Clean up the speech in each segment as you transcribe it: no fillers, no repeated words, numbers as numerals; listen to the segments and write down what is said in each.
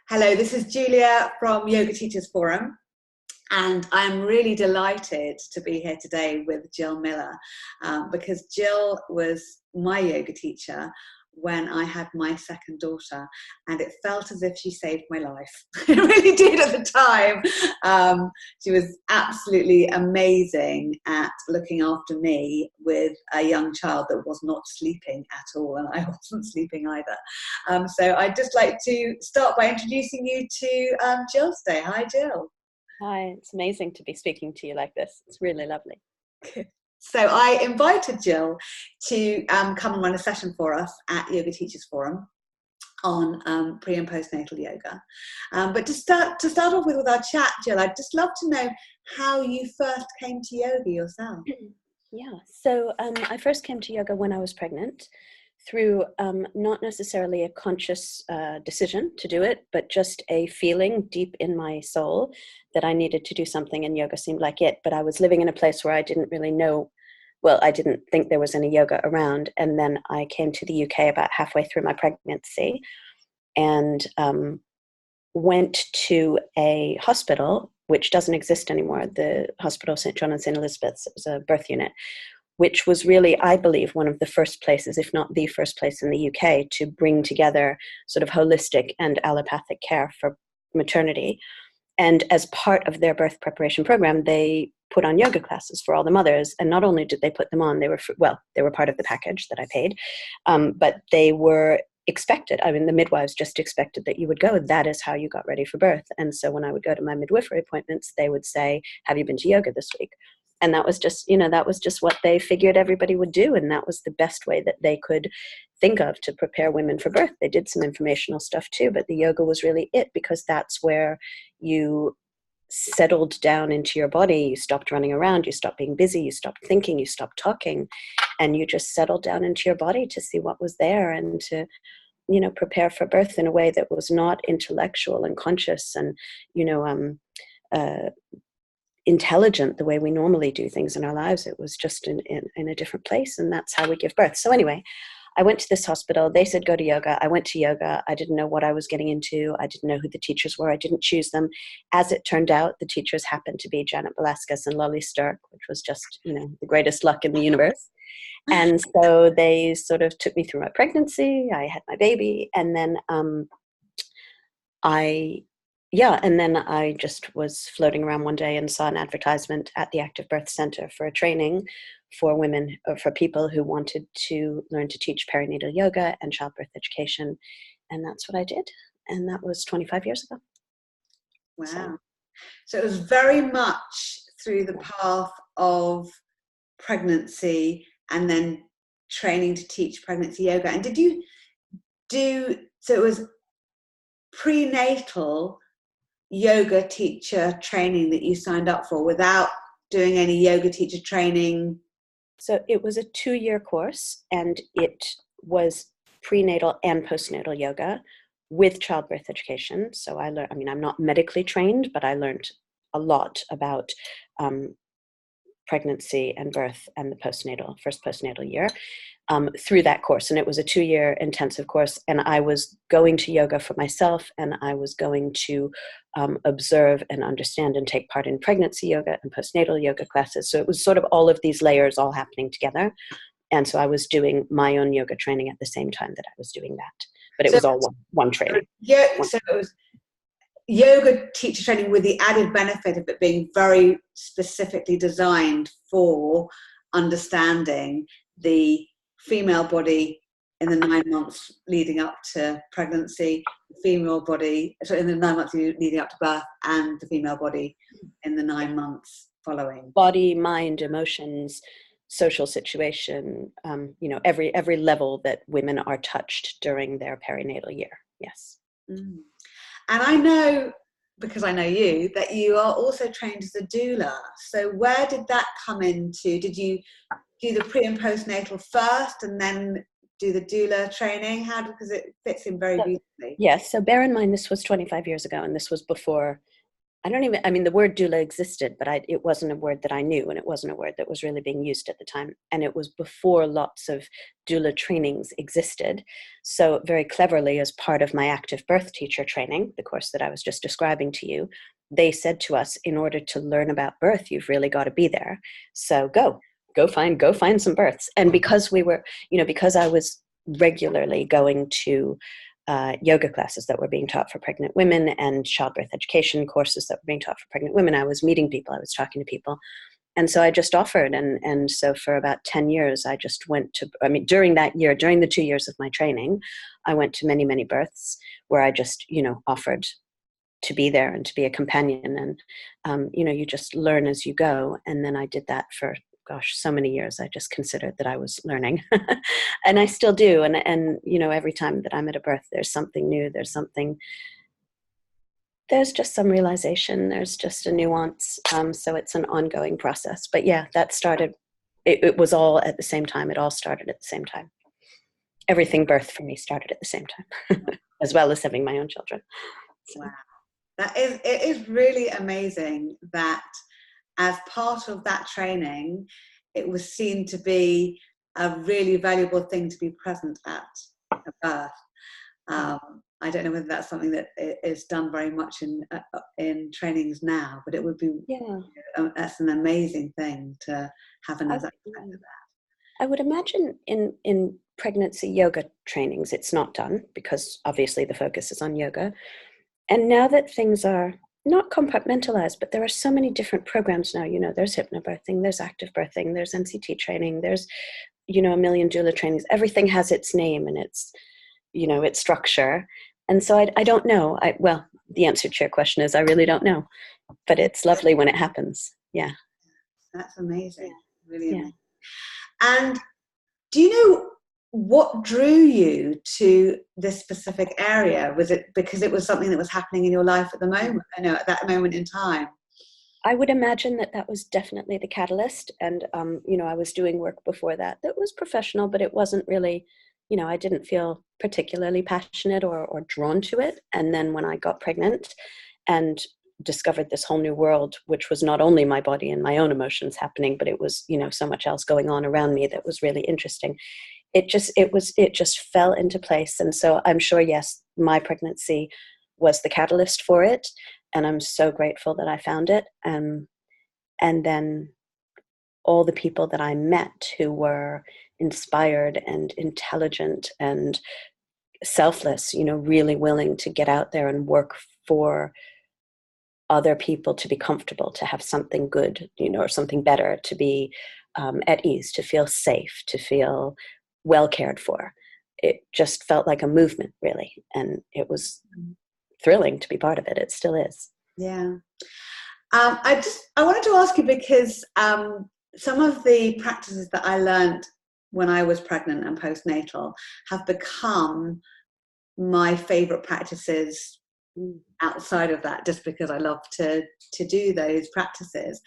Hello, this is Julia from Yoga Teachers Forum, and I'm really delighted to be here today with Jill Miller because Jill was my yoga teacher when I had my second daughter, and it felt as if she saved my life. It really did at the time. She was absolutely amazing at looking after me with a young child that was not sleeping at all, and I wasn't sleeping either. So I'd just like to start by introducing you to Jill today. Hi, Jill. Hi, it's amazing to be speaking to you like this. It's really lovely. So I invited Jill to come and run a session for us at Yoga Teachers Forum on pre and postnatal yoga. But to start off with our chat, Jill, I'd just love to know how you first came to yoga yourself. Yeah, so I first came to yoga when I was pregnant through not necessarily a conscious decision to do it, but just a feeling deep in my soul that I needed to do something, and yoga seemed like it. But I was living in a place where I didn't really know, well, I didn't think there was any yoga around. And then I came to the UK about halfway through my pregnancy and went to a hospital, which doesn't exist anymore, the Hospital St. John and St. Elizabeth's. It was a birth unit, which was really, I believe, one of the first places, if not the first place in the UK, to bring together sort of holistic and allopathic care for maternity. And as part of their birth preparation program, they put on yoga classes for all the mothers. And not only did they put them on, they were part of the package that I paid, but they were expected. I mean, the midwives just expected that you would go. That is how you got ready for birth. And so when I would go to my midwifery appointments, they would say, "Have you been to yoga this week?" And that was just, that was just what they figured everybody would do. And that was the best way that they could think of to prepare women for birth. They did some informational stuff too, but the yoga was really it, because that's where you settled down into your body. You stopped running around, you stopped being busy, you stopped thinking, you stopped talking, and you just settled down into your body to see what was there and to, prepare for birth in a way that was not intellectual and conscious and, intelligent the way we normally do things in our lives. It was just in a different place, and that's how we give birth. So anyway, I went to this hospital. They said, go to yoga. I went to yoga. I didn't know what I was getting into. I didn't know who the teachers were. I didn't choose them. As it turned out, the teachers happened to be Janet Velasquez and Lolly Sturck, which was just, the greatest luck in the universe. And so they sort of took me through my pregnancy. I had my baby. And then and then I just was floating around one day and saw an advertisement at the Active Birth Center for a training for women, or for people who wanted to learn to teach perinatal yoga and childbirth education. And that's what I did. And that was 25 years ago. Wow. So it was very much through the path of pregnancy and then training to teach pregnancy yoga. And did you so it was prenatal yoga teacher training that you signed up for without doing any yoga teacher training? So it was a 2-year course, and it was prenatal and postnatal yoga with childbirth education. So I learned, I'm not medically trained, but I learned a lot about pregnancy and birth and the first postnatal year through that course. And it was a 2-year intensive course. And I was going to yoga for myself, and I was going to observe and understand and take part in pregnancy yoga and postnatal yoga classes. So it was sort of all of these layers all happening together. And so I was doing my own yoga training at the same time that I was doing that. But it was all one training. Yeah, so it was yoga teacher training with the added benefit of it being very specifically designed for understanding the female body in the 9 months leading up to pregnancy, the female body, so in the 9 months leading up to birth, and the female body in the 9 months following. Body, mind, emotions, social situation, every level that women are touched during their perinatal year. Yes. Mm. And I know, because I know you, that you are also trained as a doula. So where did that come into? Did you do the pre and postnatal first and then do the doula training? Because it fits in very beautifully. Yes. So bear in mind, this was 25 years ago, and this was before I mean, the word doula existed, but it wasn't a word that I knew, and it wasn't a word that was really being used at the time. And it was before lots of doula trainings existed. So very cleverly, as part of my active birth teacher training, the course that I was just describing to you, they said to us, in order to learn about birth, you've really got to be there. So go find some births. And because we were, because I was regularly going to yoga classes that were being taught for pregnant women and childbirth education courses that were being taught for pregnant women, I was meeting people, I was talking to people. And so I just offered. And so for about 10 years, I just went to, during that year, during the 2 years of my training, I went to many, many births where I just, offered to be there and to be a companion. And, you just learn as you go. And then I did that for, so many years. I just considered that I was learning and I still do. And, every time that I'm at a birth, there's something new. There's just some realization. There's just a nuance. So it's an ongoing process, but yeah, that started, it was all at the same time. It all started at the same time. Everything birth for me started at the same time, as well as having my own children. So. Wow. It is really amazing that as part of that training, it was seen to be a really valuable thing to be present at a birth. I don't know whether that's something that is done very much in trainings now, but it would be, that's an amazing thing to have another aspect of that. I would imagine in pregnancy yoga trainings, it's not done because obviously the focus is on yoga. And now that things are not compartmentalized, but there are so many different programs now, there's hypnobirthing, there's active birthing, there's NCT training, there's, a million doula trainings. Everything has its name and its, its structure. And so I don't know. Well, the answer to your question is I really don't know, but it's lovely when it happens. Yeah. That's amazing. Really amazing. And do you know what drew you to this specific area? Was it because it was something that was happening in your life at the moment, at that moment in time? I would imagine that was definitely the catalyst. And, I was doing work before that was professional, but it wasn't really, I didn't feel particularly passionate or drawn to it. And then when I got pregnant and discovered this whole new world, which was not only my body and my own emotions happening, but it was, so much else going on around me that was really interesting. It just fell into place. And so I'm sure, yes, my pregnancy was the catalyst for it. And I'm so grateful that I found it. And then all the people that I met who were inspired and intelligent and selfless, really willing to get out there and work for other people to be comfortable, to have something good, or something better, to be at ease, to feel safe, to feel well cared for. It just felt like a movement, really. And it was thrilling to be part of it. It still is. Yeah. I wanted to ask you because some of the practices that I learned when I was pregnant and postnatal have become my favorite practices outside of that, just because I love to do those practices.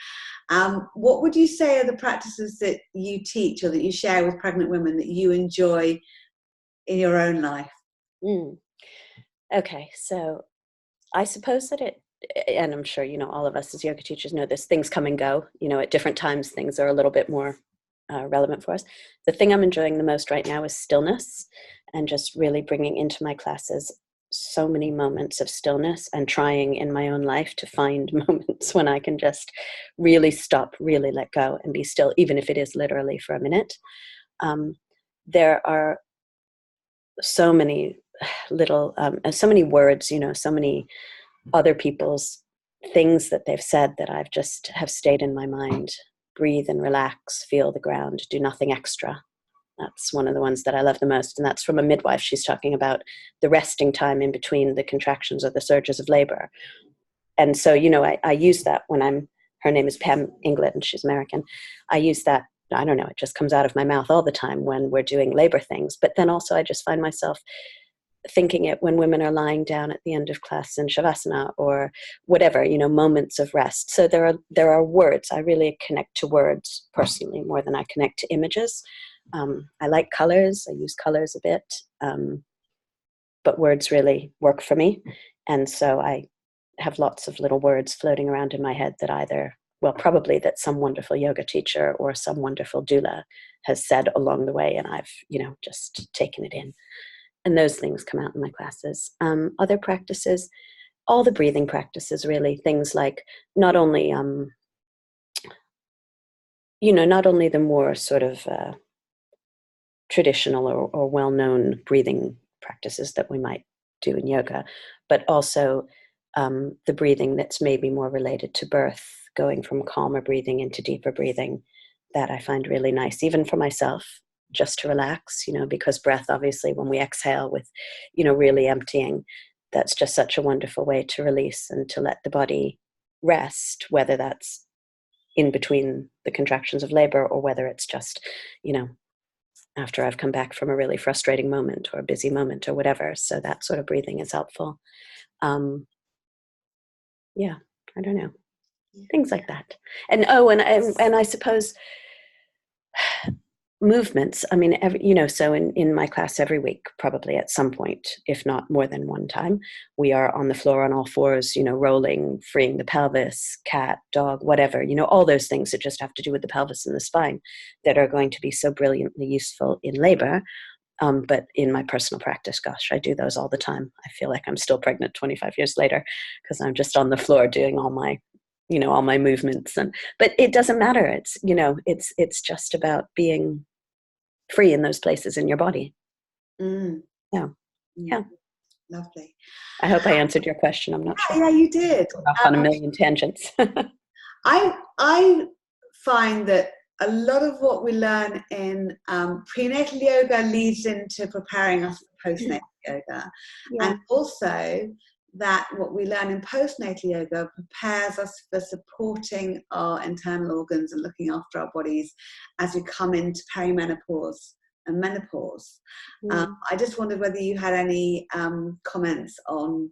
What would you say are the practices that you teach or that you share with pregnant women that you enjoy in your own life? Okay, so I suppose that and I'm sure, all of us as yoga teachers know this, things come and go, at different times, things are a little bit more relevant for us. The thing I'm enjoying the most right now is stillness, and just really bringing into my classes so many moments of stillness, and trying in my own life to find moments when I can just really stop, really let go and be still, even if it is literally for a minute. There are so many little, so many words, so many other people's things that they've said that I've just have stayed in my mind. Breathe and relax, feel the ground, do nothing extra. That's one of the ones that I love the most. And that's from a midwife. She's talking about the resting time in between the contractions or the surges of labor. And so, I use that when her name is Pam England, she's American. I use that, I don't know, it just comes out of my mouth all the time when we're doing labor things. But then also I just find myself thinking it when women are lying down at the end of class in Shavasana or whatever, moments of rest. So there are words. I really connect to words personally more than I connect to images. I like colors. I use colors a bit, but words really work for me. And so I have lots of little words floating around in my head that either, well, probably that some wonderful yoga teacher or some wonderful doula has said along the way, and I've, just taken it in. And those things come out in my classes. Other practices, all the breathing practices, really, things like not only, not only the more sort of traditional or well-known breathing practices that we might do in yoga, but also the breathing that's maybe more related to birth, going from calmer breathing into deeper breathing, that I find really nice, even for myself, just to relax, because breath, obviously, when we exhale with, really emptying, that's just such a wonderful way to release and to let the body rest, whether that's in between the contractions of labor or whether it's just, after I've come back from a really frustrating moment or a busy moment or whatever. So that sort of breathing is helpful. Yeah, I don't know. Things like that. And I suppose movements. I mean, so in my class every week, probably at some point, if not more than one time, we are on the floor on all fours, rolling, freeing the pelvis, cat, dog, whatever, all those things that just have to do with the pelvis and the spine that are going to be so brilliantly useful in labor. But in my personal practice, gosh, I do those all the time. I feel like I'm still pregnant 25 years later because I'm just on the floor doing all my movements. But it doesn't matter. It's just about being free in those places in your body. Yeah. Lovely. I hope I answered your question. I'm not sure. Yeah, you did. Off on a million tangents. I find that a lot of what we learn in prenatal yoga leads into preparing us for postnatal yoga. Yeah. And also that what we learn in postnatal yoga prepares us for supporting our internal organs and looking after our bodies as we come into perimenopause and menopause. I just wondered whether you had any comments on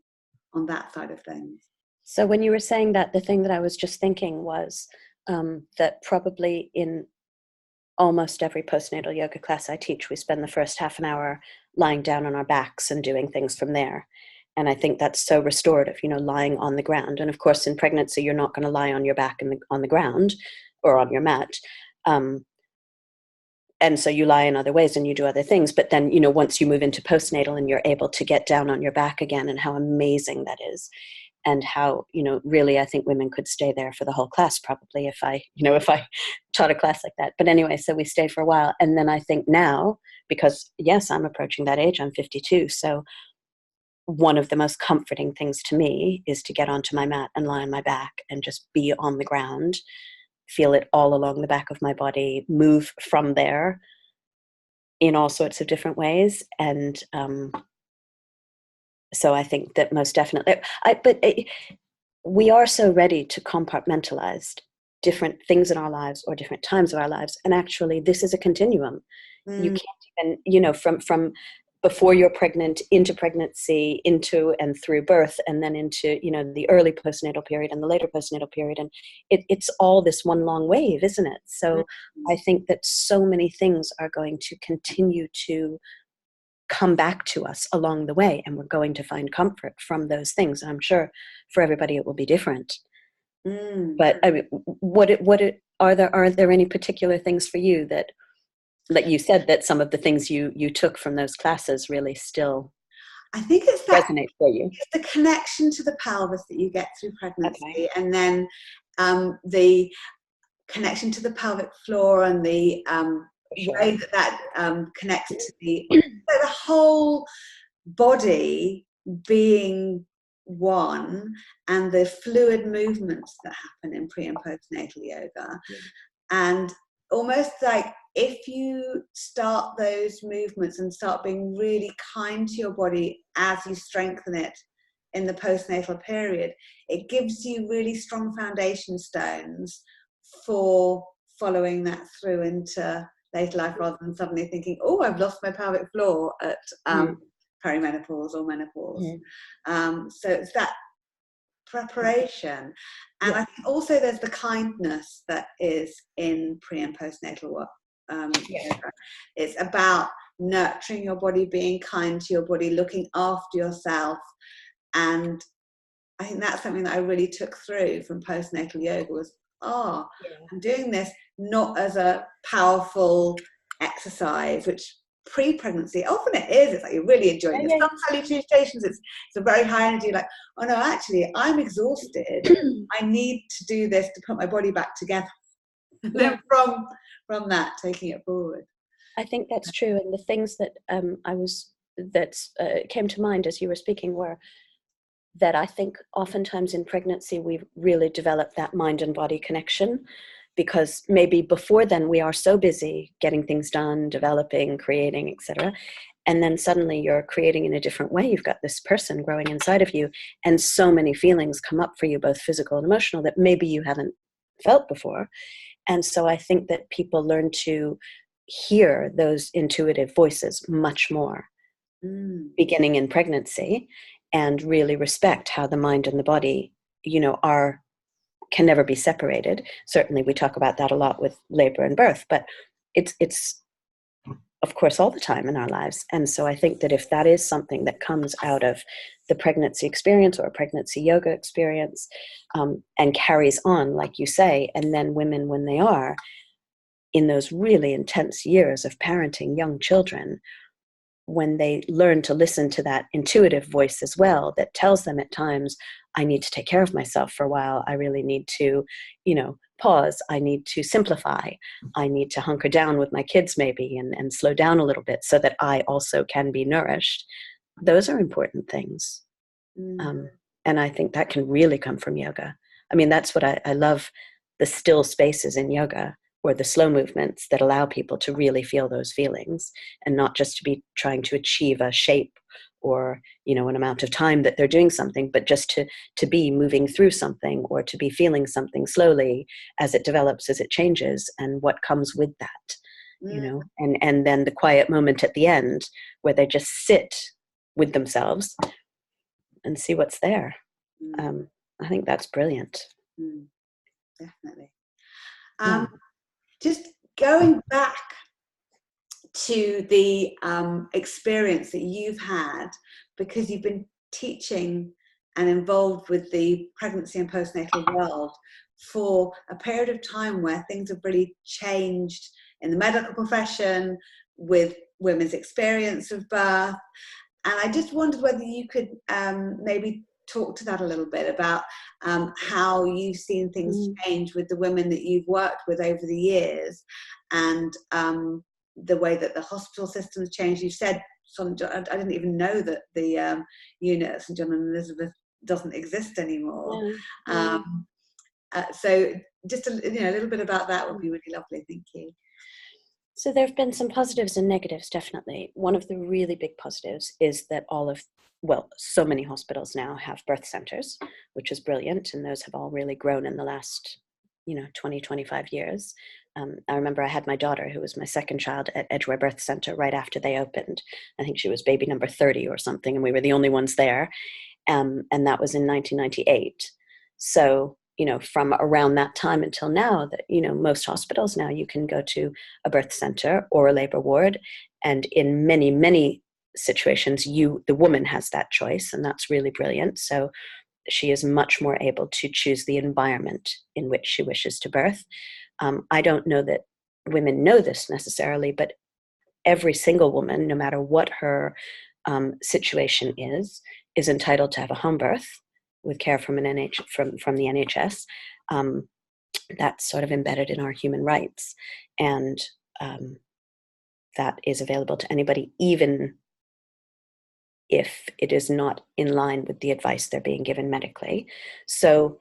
that side of things. So when you were saying that, the thing that I was just thinking was that probably in almost every postnatal yoga class I teach, we spend the first half an hour lying down on our backs and doing things from there. And I think that's so restorative, lying on the ground. And of course, in pregnancy, you're not going to lie on your back on the ground or on your mat. And so you lie in other ways and you do other things. But then, once you move into postnatal and you're able to get down on your back again, and how amazing that is. And how, really, I think women could stay there for the whole class, probably, if I taught a class like that. But anyway, so we stay for a while. And then I think now, because yes, I'm approaching that age, I'm 52. So one of the most comforting things to me is to get onto my mat and lie on my back and just be on the ground, feel it all along the back of my body, move from there in all sorts of different ways. And so I think that most definitely, we are so ready to compartmentalize different things in our lives or different times of our lives. And actually, this is a continuum. You can't even, from before you're pregnant, into pregnancy, into and through birth, and then into, the early postnatal period and the later postnatal period. And it's all this one long wave, isn't it? So I think that so many things are going to continue to come back to us along the way, and we're going to find comfort from those things. And I'm sure for everybody it will be different. But I mean, are there any particular things for you that, like you said, that some of the things you took from those classes really still, I think it's that resonate for you? It's the connection to the pelvis that you get through pregnancy, and then the connection to the pelvic floor and the way that connects to the whole body being one, and the fluid movements that happen in pre and postnatal yoga. And almost like if you start those movements and start being really kind to your body as you strengthen it in the postnatal period, it gives you really strong foundation stones for following that through into later life, rather than suddenly thinking, oh, I've lost my pelvic floor at perimenopause or menopause. So it's that preparation. And I think also there's the kindness that is in pre and postnatal work. Yoga. It's about nurturing your body, being kind to your body, looking after yourself, and I think that's something that I really took through from postnatal yoga was, I'm doing this not as a powerful exercise, which pre-pregnancy, often it is, it's like you're really enjoying it. Some salutations, it's a very high energy, like, oh no, actually, I'm exhausted. I need to do this to put my body back together. And then from that, taking it forward. I think that's true. And the things that came to mind as you were speaking were that I think oftentimes in pregnancy, we've really developed that mind and body connection, because maybe before then we are so busy getting things done, developing, creating, etc. And then suddenly you're creating in a different way. You've got this person growing inside of you, and so many feelings come up for you, both physical and emotional, that maybe you haven't felt before. And so I think that people learn to hear those intuitive voices much more beginning in pregnancy, and really respect how the mind and the body, can never be separated. Certainly we talk about that a lot with labor and birth, but it's of course all the time in our lives. And so I think that if that is something that comes out of the pregnancy experience or a pregnancy yoga experience, and carries on, like you say, and then women, when they are in those really intense years of parenting young children, when they learn to listen to that intuitive voice as well, that tells them at times, I need to take care of myself for a while. I really need to, pause. I need to simplify. I need to hunker down with my kids maybe and slow down a little bit so that I also can be nourished. Those are important things. And I think that can really come from yoga. I mean, that's what I love, the still spaces in yoga, or the slow movements that allow people to really feel those feelings, and not just to be trying to achieve a shape or, an amount of time that they're doing something, but just to be moving through something, or to be feeling something slowly as it develops, as it changes, and what comes with that, and then the quiet moment at the end where they just sit with themselves and see what's there. I think that's brilliant. Definitely. Just going back to the experience that you've had, because you've been teaching and involved with the pregnancy and postnatal world for a period of time where things have really changed in the medical profession, with women's experience of birth. And I just wondered whether you could maybe talk to that a little bit, about how you've seen things change with the women that you've worked with over the years, and the way that the hospital system's changed. You said, I didn't even know that the unit at St John and Elizabeth doesn't exist anymore. So just a little bit about that would be really lovely. Thank you. So there have been some positives and negatives, definitely. One of the really big positives is that so many hospitals now have birth centers, which is brilliant. And those have all really grown in the last, 20, 25 years. I remember I had my daughter, who was my second child, at Edgware Birth Center right after they opened. I think she was baby number 30 or something, and we were the only ones there. And that was in 1998. So, from around that time until now, that, most hospitals now, you can go to a birth center or a labor ward. And in many, many situations, the woman has that choice, and that's really brilliant. So she is much more able to choose the environment in which she wishes to birth. I don't know that women know this necessarily, but every single woman, no matter what her situation is entitled to have a home birth with care from from the NHS. That's sort of embedded in our human rights, and that is available to anybody, even if it is not in line with the advice they're being given medically. So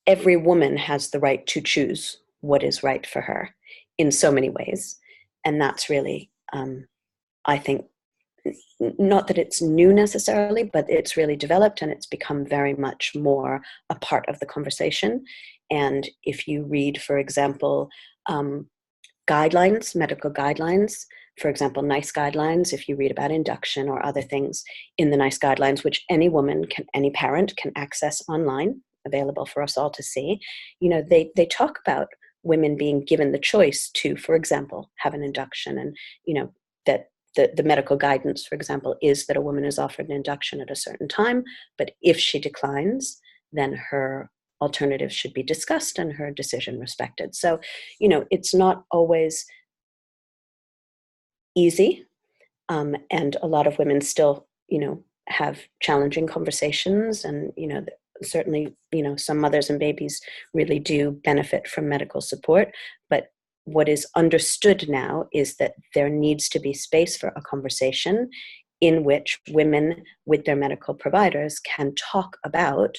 every woman has the right to choose what is right for her in so many ways. And that's really, I think, not that it's new necessarily, but it's really developed, and it's become very much more a part of the conversation. And if you read, for example, guidelines, medical guidelines, for example, NICE guidelines, if you read about induction or other things in the NICE guidelines, which any parent can access online, available for us all to see, they talk about women being given the choice to, for example, have an induction, and, that the medical guidance, for example, is that a woman is offered an induction at a certain time, but if she declines, then her alternatives should be discussed and her decision respected. So, it's not always easy. And a lot of women still, have challenging conversations, and, certainly, some mothers and babies really do benefit from medical support. But what is understood now is that there needs to be space for a conversation in which women with their medical providers can talk about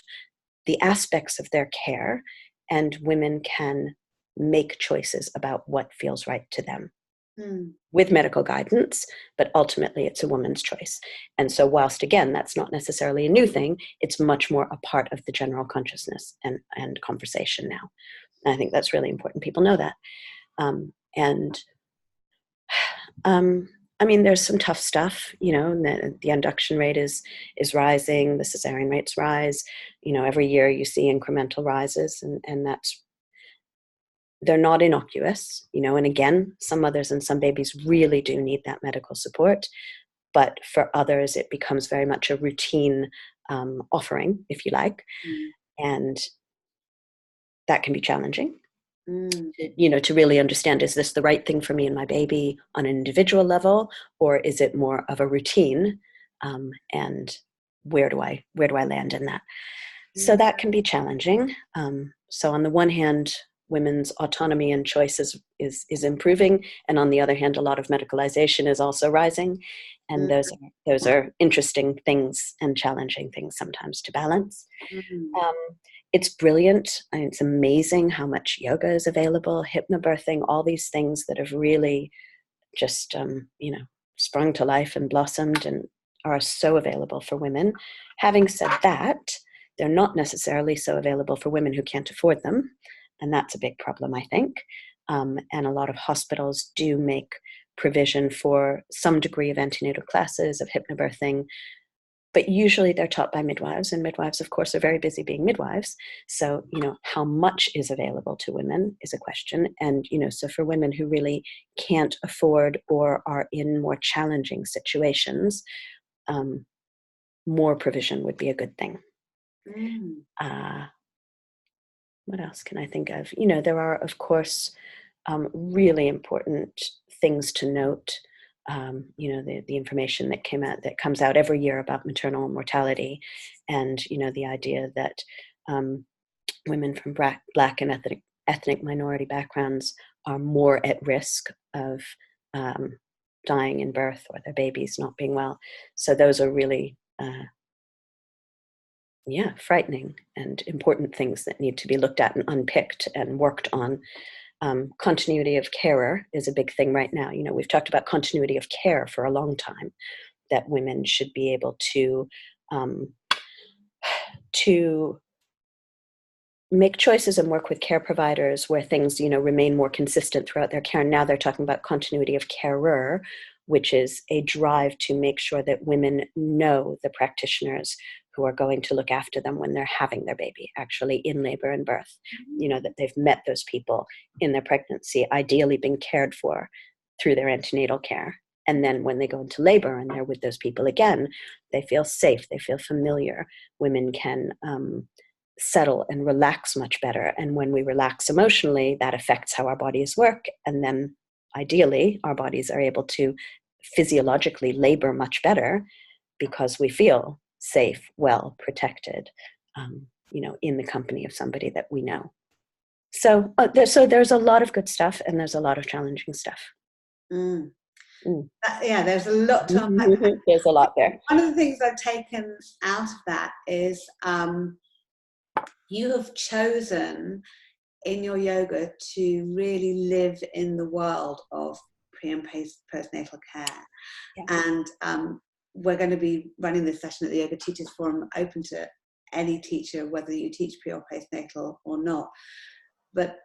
the aspects of their care, and women can make choices about what feels right to them with medical guidance, but ultimately it's a woman's choice. And so whilst, again, that's not necessarily a new thing, it's much more a part of the general consciousness and conversation now. And I think that's really important. People know that. There's some tough stuff, the induction rate is rising, the cesarean rates rise, every year you see incremental rises, and they're not innocuous, and again, some mothers and some babies really do need that medical support, but for others, it becomes very much a routine offering, if you like, and that can be challenging. To really understand, is this the right thing for me and my baby on an individual level, or is it more of a routine? And where do I land in that? So that can be challenging. So on the one hand, women's autonomy and choice is improving, and on the other hand, a lot of medicalization is also rising, and those are interesting things and challenging things sometimes to balance. It's brilliant. I mean, it's amazing how much yoga is available, hypnobirthing, all these things that have really just, sprung to life and blossomed and are so available for women. Having said that, they're not necessarily so available for women who can't afford them. And that's a big problem, I think. And a lot of hospitals do make provision for some degree of antenatal classes, of hypnobirthing, but usually they're taught by midwives, and midwives, of course, are very busy being midwives. So, how much is available to women is a question. And, so for women who really can't afford or are in more challenging situations, more provision would be a good thing. What else can I think of? There are, of course, really important things to note. The information that comes out every year about maternal mortality, and the idea that women from Black and ethnic minority backgrounds are more at risk of dying in birth, or their babies not being well. So those are really frightening and important things that need to be looked at and unpicked and worked on. Continuity of carer is a big thing right now. We've talked about continuity of care for a long time, that women should be able to make choices and work with care providers where things, remain more consistent throughout their care. Now they're talking about continuity of carer, which is a drive to make sure that women know the practitioners who are going to look after them when they're having their baby, actually in labor and birth, that they've met those people in their pregnancy, ideally being cared for through their antenatal care. And then when they go into labor and they're with those people again, they feel safe, they feel familiar. Women can settle and relax much better. And when we relax emotionally, that affects how our bodies work. And then ideally, our bodies are able to physiologically labor much better because we feel safe, well protected, in the company of somebody that we know. So there's a lot of good stuff, and there's a lot of challenging stuff. There's a lot to unpack. There's a lot there. One of the things I've taken out of that is you have chosen in your yoga to really live in the world of pre and postnatal care. Yeah. And we're going to be running this session at the Yoga Teachers Forum, open to any teacher, whether you teach pre or postnatal or not. But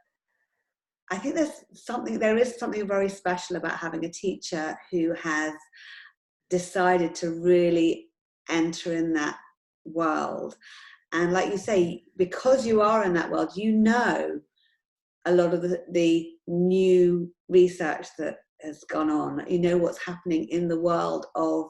I think there is something very special about having a teacher who has decided to really enter in that world. And like you say, because you are in that world, a lot of the new research that has gone on, you know what's happening in the world of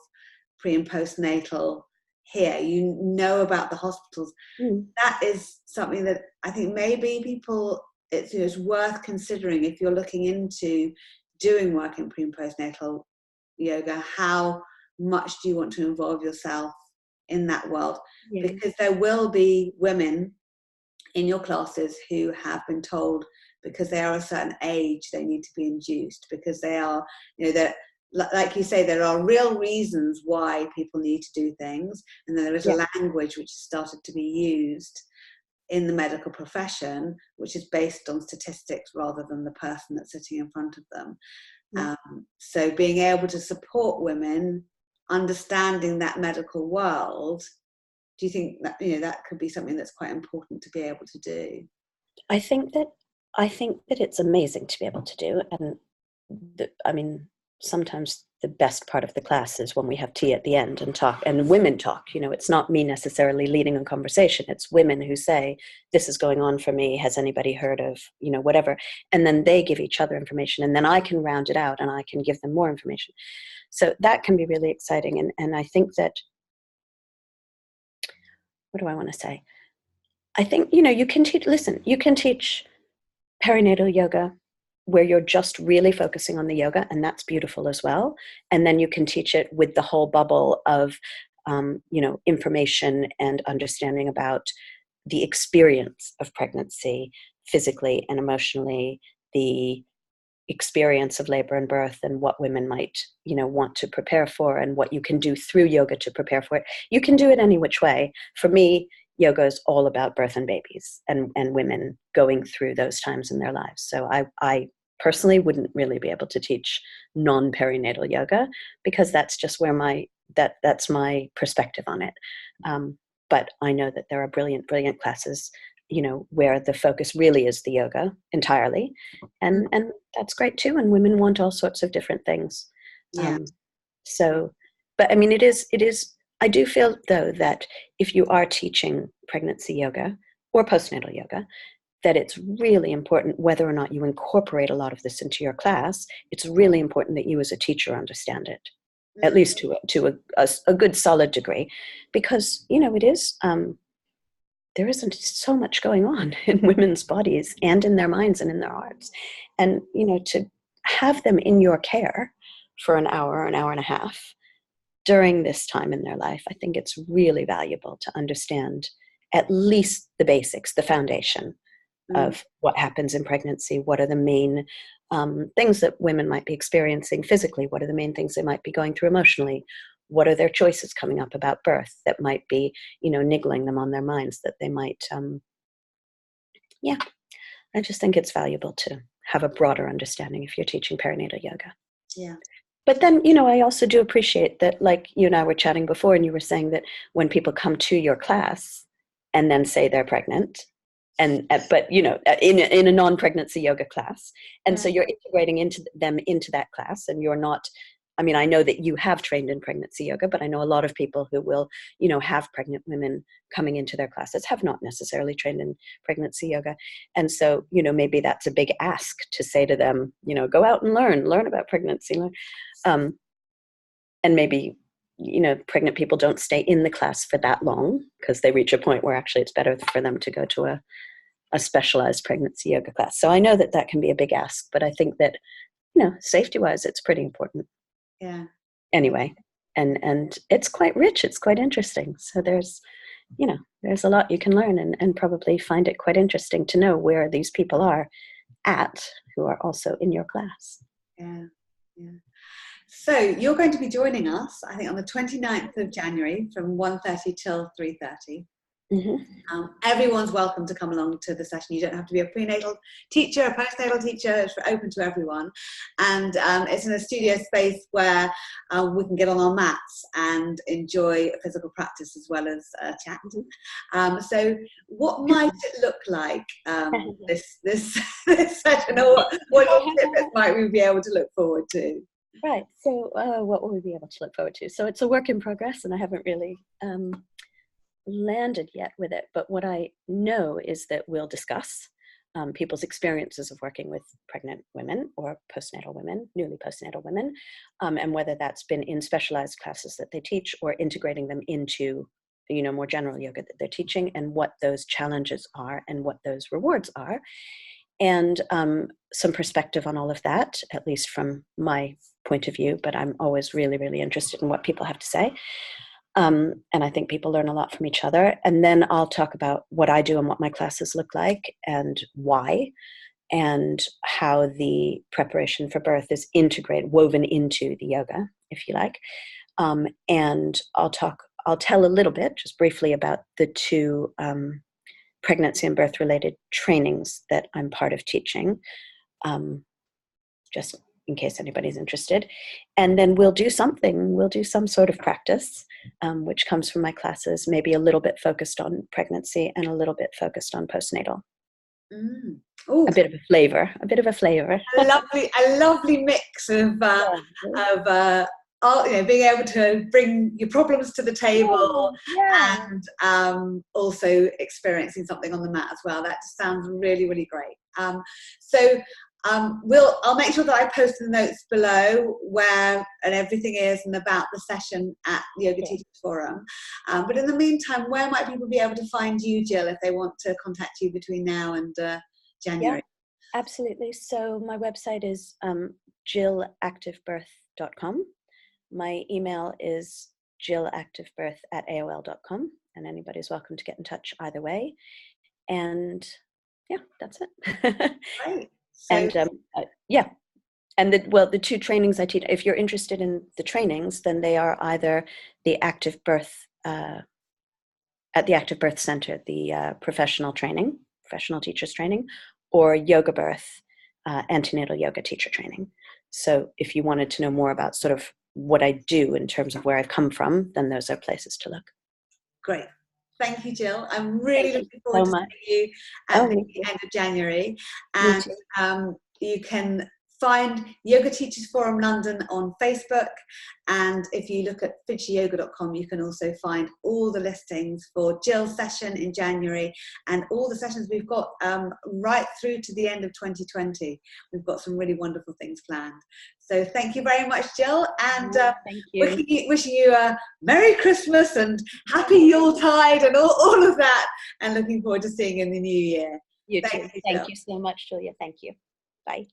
pre and postnatal here, you know about the hospitals. That is something that I think maybe people, it's worth considering if you're looking into doing work in pre and postnatal yoga. How much do you want to involve yourself in that world? Because there will be women in your classes who have been told because they are a certain age they need to be induced, because they are, that, like you say, there are real reasons why people need to do things, and then there is a language which has started to be used in the medical profession which is based on statistics rather than the person that's sitting in front of them. So being able to support women understanding that medical world, do you think that that could be something that's quite important to be able to do? I think that it's amazing to be able to do, and sometimes the best part of the class is when we have tea at the end and talk, and women talk. It's not me necessarily leading a conversation. It's women who say, this is going on for me. Has anybody heard of, whatever? And then they give each other information, and then I can round it out and I can give them more information. So that can be really exciting. And I think that, what do I want to say? I think, you can teach perinatal yoga where you're just really focusing on the yoga, and that's beautiful as well. And then you can teach it with the whole bubble of, information and understanding about the experience of pregnancy, physically and emotionally, the experience of labor and birth, and what women might, want to prepare for, and what you can do through yoga to prepare for it. You can do it any which way. For me, yoga is all about birth and babies and women going through those times in their lives. So I personally wouldn't really be able to teach non-perinatal yoga, because that's just where that's my perspective on it. But I know that there are brilliant classes, where the focus really is the yoga entirely. And that's great too. And women want all sorts of different things. So, but it is, I do feel though that if you are teaching pregnancy yoga or postnatal yoga, that it's really important, whether or not you incorporate a lot of this into your class, it's really important that you as a teacher understand it, at least to a good solid degree, because, it is, there isn't so much going on in women's bodies and in their minds and in their hearts. And, to have them in your care for an hour and a half during this time in their life, I think it's really valuable to understand at least the basics, the foundation of what happens in pregnancy. What are the main things that women might be experiencing physically? What are the main things they might be going through emotionally? What are their choices coming up about birth that might be, niggling them on their minds, that they might, I just think it's valuable to have a broader understanding if you're teaching perinatal yoga. Yeah. But then, I also do appreciate that, like you and I were chatting before, and you were saying that when people come to your class and then say they're pregnant, but in a non-pregnancy yoga class, and so you're integrating them into that class, and you're not, I know that you have trained in pregnancy yoga, but I know a lot of people who will, have pregnant women coming into their classes have not necessarily trained in pregnancy yoga. And so, maybe that's a big ask to say to them, go out and learn about pregnancy. And maybe, pregnant people don't stay in the class for that long, because they reach a point where actually it's better for them to go to a specialized pregnancy yoga class. So I know that can be a big ask, but I think that, safety-wise, it's pretty important. Yeah. Anyway, and it's quite rich. It's quite interesting. So there's a lot you can learn, and probably find it quite interesting to know where these people are at who are also in your class. Yeah. So you're going to be joining us, I think, on the 29th of January from 1:30 till 3:30. Everyone's welcome to come along to the session. You don't have to be a prenatal teacher, a postnatal teacher. It's open to everyone. And it's in a studio space where we can get on our mats and enjoy physical practice as well as chat. So what might it look like, this session, or what tips might we be able to look forward to? Right. So what will we be able to look forward to? So it's a work in progress, and I haven't really landed yet with it. But what I know is that we'll discuss. people's experiences of working with pregnant women or postnatal women, newly postnatal women, and whether that's been in specialized classes that they teach or integrating them into, more general yoga that they're teaching, and what those challenges are and what those rewards are. And some perspective on all of that, at least from my point of view, but I'm always really, really interested in what people have to say. And I think people learn a lot from each other. And then I'll talk about what I do and what my classes look like and why, and how the preparation for birth is woven into the yoga, if you like. And I'll tell a little bit, just briefly, about the two pregnancy and birth related trainings that I'm part of teaching, just in case anybody's interested. And then we'll do some sort of practice, which comes from my classes, maybe a little bit focused on pregnancy and a little bit focused on postnatal. A bit of a flavor. A lovely mix of being able to bring your problems to the table, and also experiencing something on the mat as well. That just sounds really, really great. I'll make sure that I post the notes below where and everything is, and about the session at Yoga Teachers Forum. But in the meantime, where might people be able to find you, Jill, if they want to contact you between now and January? Yeah, absolutely. So my website is jillactivebirth.com. My email is jillactivebirth@aol.com, and anybody's welcome to get in touch either way. And yeah, that's it. Great. And the two trainings I teach, if you're interested in the trainings, then they are either the Active Birth, at the Active Birth Center, the professional teachers training, or Yoga Birth, antenatal yoga teacher training. So if you wanted to know more about sort of what I do in terms of where I've come from, then those are places to look. Great. Thank you, Jill. I'm really looking forward to seeing you at the end of January. And you can find Yoga Teachers Forum London on Facebook. And if you look at finchleyyoga.com, you can also find all the listings for Jill's session in January and all the sessions we've got right through to the end of 2020. We've got some really wonderful things planned. So thank you very much, Jill. And thank you. Wishing you a Merry Christmas and Happy Yuletide and all of that. And looking forward to seeing you in the new year. You too. Thank you so much, Julia. Thank you. Bye.